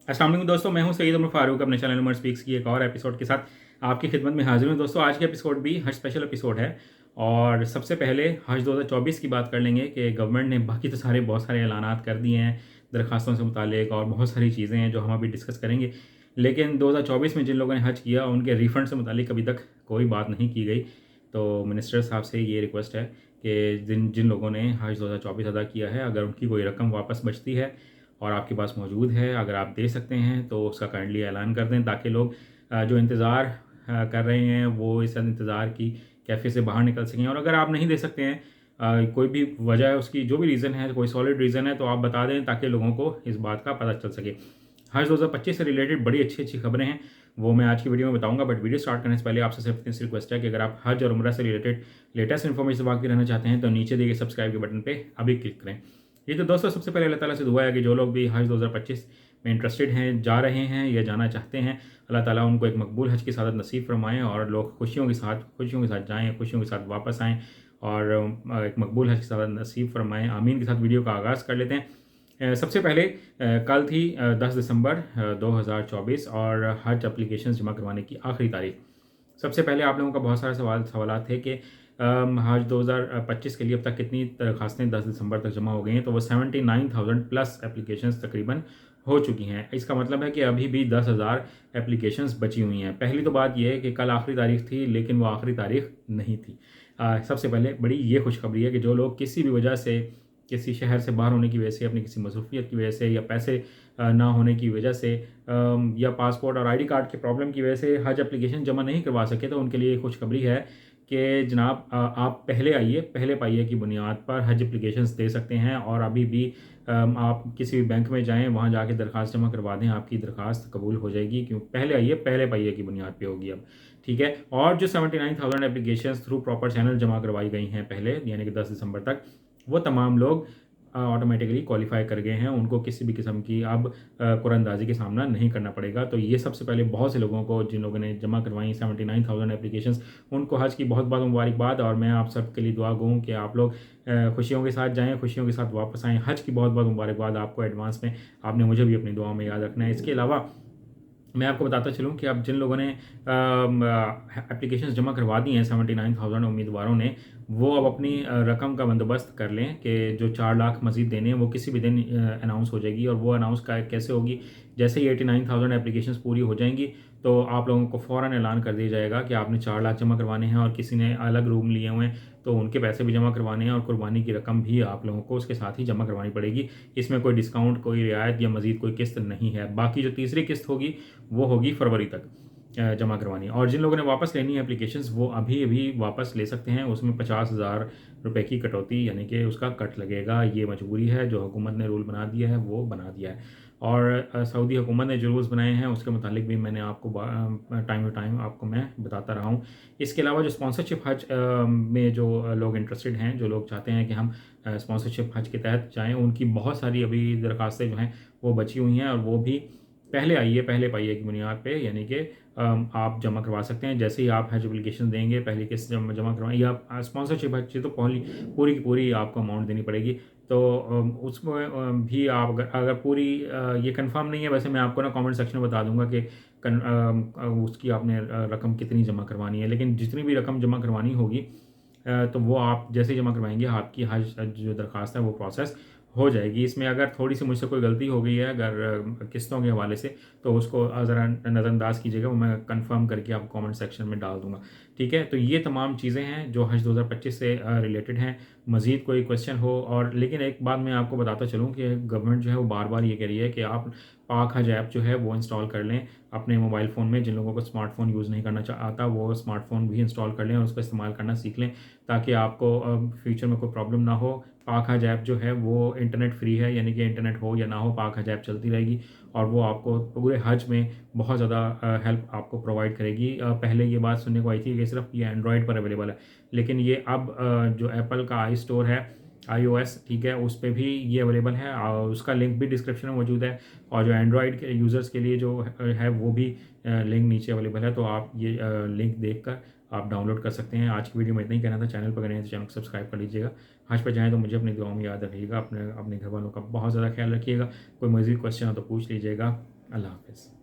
अस्सलाम वालेकुम दोस्तों, मैं हूं सईद उमर फारूक अपने चैनल उमर स्पीक्स की एक और एपिसोड के साथ आपकी खिदमत में हाजिर हूं। दोस्तों, आज का एपिसोड भी हज स्पेशल एपिसोड है और सबसे पहले हज 2024 की बात कर लेंगे कि गवर्नमेंट ने बाकी तो बहुत सारे ऐलानात कर दिए हैं दरखास्तों से मुतालिक और बहुत सारी चीज़ें हैं जो हम अभी डिस्कस करेंगे। लेकिन 2024 में जिन लोगों ने हज किया उनके रिफ़ंड से मुतालिक अभी तक कोई बात नहीं की गई। तो मिनिस्टर साहब से ये रिक्वेस्ट है कि जिन जिन लोगों ने हज 2024 अदा किया है, अगर उनकी कोई रकम वापस बचती है और आपके पास मौजूद है, अगर आप दे सकते हैं तो उसका काइंडली ऐलान कर दें, ताकि लोग जो इंतज़ार कर रहे हैं वो इस इंतज़ार की कैफ़े से बाहर निकल सकें। और अगर आप नहीं दे सकते हैं, कोई भी वजह है उसकी, जो भी रीज़न है, कोई सॉलिड रीज़न है, तो आप बता दें ताकि लोगों को इस बात का पता चल सके। हज 2025 से रिलेटेड बड़ी अच्छी अच्छी खबरें हैं, वो मैं आज की वीडियो में बताऊंगा। बट वीडियो स्टार्ट करने से पहले आपसे सिर्फ इतनी सी रिक्वेस्ट है कि अगर आप हज और उम्रा से रिलेटेड लेटेस्ट इन्फॉर्मेशन वाकई रहना चाहते हैं तो नीचे दिए गए सब्सक्राइब के बटन पे अभी क्लिक करें। ये तो दोस्तों, सबसे पहले अल्लाह ताला से दुआ है कि जो लोग भी हज 2025 में इंटरेस्टेड हैं, जा रहे हैं या जाना चाहते हैं, अल्लाह ताला उनको एक मकबूल हज की सादत नसीब फरमाएँ और लोग खुशियों के साथ जाएँ, खुशियों के साथ वापस आएँ और एक मकबूल हज की सादत नसीब फरमाएँ। आमीन के साथ वीडियो का आगाज़ कर लेते हैं। सबसे पहले कल थी 10 दिसंबर 2024 और हज एप्लीकेशन जमा करवाने की आखिरी तारीख। सबसे पहले आप लोगों का बहुत सारे सवाल थे कि हज 2025 के लिए अब तक कितनी दरखास्तें 10 दिसंबर तक जमा हो गई हैं। तो वो 79,000 प्लस एप्लीकेशंस तकरीबन हो चुकी हैं। इसका मतलब है कि अभी भी 10,000 एप्लीकेशंस बची हुई हैं। पहली तो बात यह है कि कल आखिरी तारीख थी, लेकिन वो आखिरी तारीख नहीं थी। सबसे पहले बड़ी ये खुशखबरी है कि जो लोग किसी भी वजह से, किसी शहर से बाहर होने की वजह से, अपनी किसी मसरूफियत की वजह से या पैसे ना होने की वजह से या पासपोर्ट और आईडी कार्ड के प्रॉब्लम की वजह से हज एप्लीकेशन जमा नहीं करवा सके, तो उनके लिए खुशखबरी है कि जनाब आप पहले आइए, पहले पाइए की बुनियाद पर हज एप्लीकेशंस दे सकते हैं। और अभी भी आप किसी भी बैंक में जाएं, वहां जाके दरखास्त जमा करवा दें, आपकी दरखास्त कबूल हो जाएगी। क्यों? पहले आइए, पहले पाइए की बुनियाद पे होगी अब। ठीक है। और जो 79,000 एप्लीकेशंस थ्रू प्रॉपर चैनल जमा करवाई गई हैं पहले, यानी कि 10 दिसंबर तक, वो तमाम लोग ऑटोमेटिकली क्वालिफाई कर गए हैं। उनको किसी भी किस्म की अब कुरानंदाजी का सामना नहीं करना पड़ेगा। तो ये सबसे पहले बहुत से लोगों को, जिन लोगों ने जमा करवाई 79,000 एप्लीकेशंस, उनको हज की बहुत बहुत मुबारकबाद। और मैं आप सबके लिए दुआ गूँ कि आप लोग खुशियों के साथ जाएँ, खुशियों के साथ वापस आएँ। हज की बहुत बहुत मुबारकबाद आपको एडवांस में। आपने मुझे भी अपनी दुआ में याद रखना है। इसके अलावा मैं आपको बताता चलूँ कि अब जिन लोगों ने एप्लीकेशंस जमा करवा दी हैं, 79,000 उम्मीदवारों ने, वो अब अपनी रकम का बंदोबस्त कर लें कि जो 4 लाख मज़ीद देने हैं वो किसी भी दिन अनाउंस हो जाएगी। और वो अनाउंस कैसे होगी? जैसे ही 89,000 एप्लीकेशंस पूरी हो जाएंगी तो आप लोगों को फ़ौरन ऐलान कर दिया जाएगा कि आपने 4 लाख जमा करवाने हैं, और किसी ने अलग रूम लिए हुए हैं तो उनके पैसे भी जमा करवाने हैं, और कुर्बानी की रकम भी आप लोगों को उसके साथ ही जमा करवानी पड़ेगी। इसमें कोई डिस्काउंट, कोई रियायत या मज़ीद कोई किस्त नहीं है। बाकी जो तीसरी किस्त होगी वो होगी फरवरी तक जमा करवानी। और जिन लोगों ने वापस लेनी है एप्लीकेशंस, वो अभी अभी वापस ले सकते हैं। उसमें 50,000 रुपये की कटौती, यानी कि उसका कट लगेगा। ये मजबूरी है, जो हुकूमत ने रूल बना दिया है वो बना दिया है। और सऊदी हुकूमत ने जो रूल्स बनाए हैं उसके मुतालिक भी मैंने आपको टाइम टू टाइम आपको मैं बताता रहा हूँ। इसके अलावा जो स्पॉन्सरशिप हज में जो लोग इंटरेस्टेड हैं, जो लोग चाहते हैं कि हम स्पॉन्सरशिप हज के तहत जाएँ, उनकी बहुत सारी अभी दरखास्तें जो हैं वो बची हुई हैं। और वो भी पहले आइए, पहले पाइए की बुनियाद पे, यानी कि आप जमा करवा सकते हैं। जैसे ही आप हज एप्लीकेशन देंगे, पहली किस्त जमा करवाएं, या स्पॉन्सरशिप हज तो पूरी की पूरी आपको अमाउंट देनी पड़ेगी। तो उसमें भी आप अगर पूरी ये कंफर्म नहीं है, वैसे मैं आपको ना कमेंट सेक्शन में बता दूंगा कि उसकी आपने रकम कितनी जमा करवानी है। लेकिन जितनी भी रकम जमा करवानी होगी तो वो आप जैसे ही जमा करवाएंगे, आपकी हज जो दरख्वास्त है वो प्रोसेस हो जाएगी। इसमें अगर थोड़ी सी मुझसे कोई गलती हो गई है अगर किस्तों के हवाले से, तो उसको ज़रा नज़रअंदाज कीजिएगा, वो मैं कंफर्म करके आपको कमेंट सेक्शन में डाल दूंगा। ठीक है। तो ये तमाम चीज़ें हैं जो हज 2025 से रिलेटेड हैं। मज़ीद कोई क्वेश्चन हो, और लेकिन एक बात मैं आपको बताता चलूँ कि गवर्नमेंट जो है वो बार बार ये कह रही है कि आप पाक हज ऐप जो है वो इंस्टॉल कर लें अपने मोबाइल फ़ोन में। जिन लोगों को स्मार्टफोन यूज़ नहीं करना आता, वो स्मार्टफोन भी इंस्टॉल कर लें और उसका इस्तेमाल करना सीख लें, ताकि आपको फ्यूचर में कोई प्रॉब्लम ना हो। पाक हज ऐप जो है वो इंटरनेट फ्री है, यानी कि इंटरनेट हो या ना हो, पाक हज ऐप चलती रहेगी और वो आपको पूरे हज में बहुत ज़्यादा हेल्प आपको प्रोवाइड करेगी। पहले ये बात सुनने को आई थी कि सिर्फ ये एंड्रॉयड पर अवेलेबल है, लेकिन ये अब जो एप्पल का आई स्टोर है, iOS, ठीक है, उस पर भी ये अवेलेबल है और उसका लिंक भी डिस्क्रिप्शन में मौजूद है। और जो एंड्रॉयड के यूज़र्स के लिए जो है वो भी लिंक नीचे अवेलेबल है। तो आप ये लिंक देखकर आप डाउनलोड कर सकते हैं। आज की वीडियो में इतना ही कहना था। चैनल पर गए तो चैनल को सब्सक्राइब कर लीजिएगा। हज पर जाएँ तो मुझे अपनी दुआओं में याद रखिएगा। अपने घर वालों का बहुत ज़्यादा ख्याल रखिएगा। कोई मज़ीद क्वेश्चन हो तो पूछ लीजिएगा। اللہ حافظ.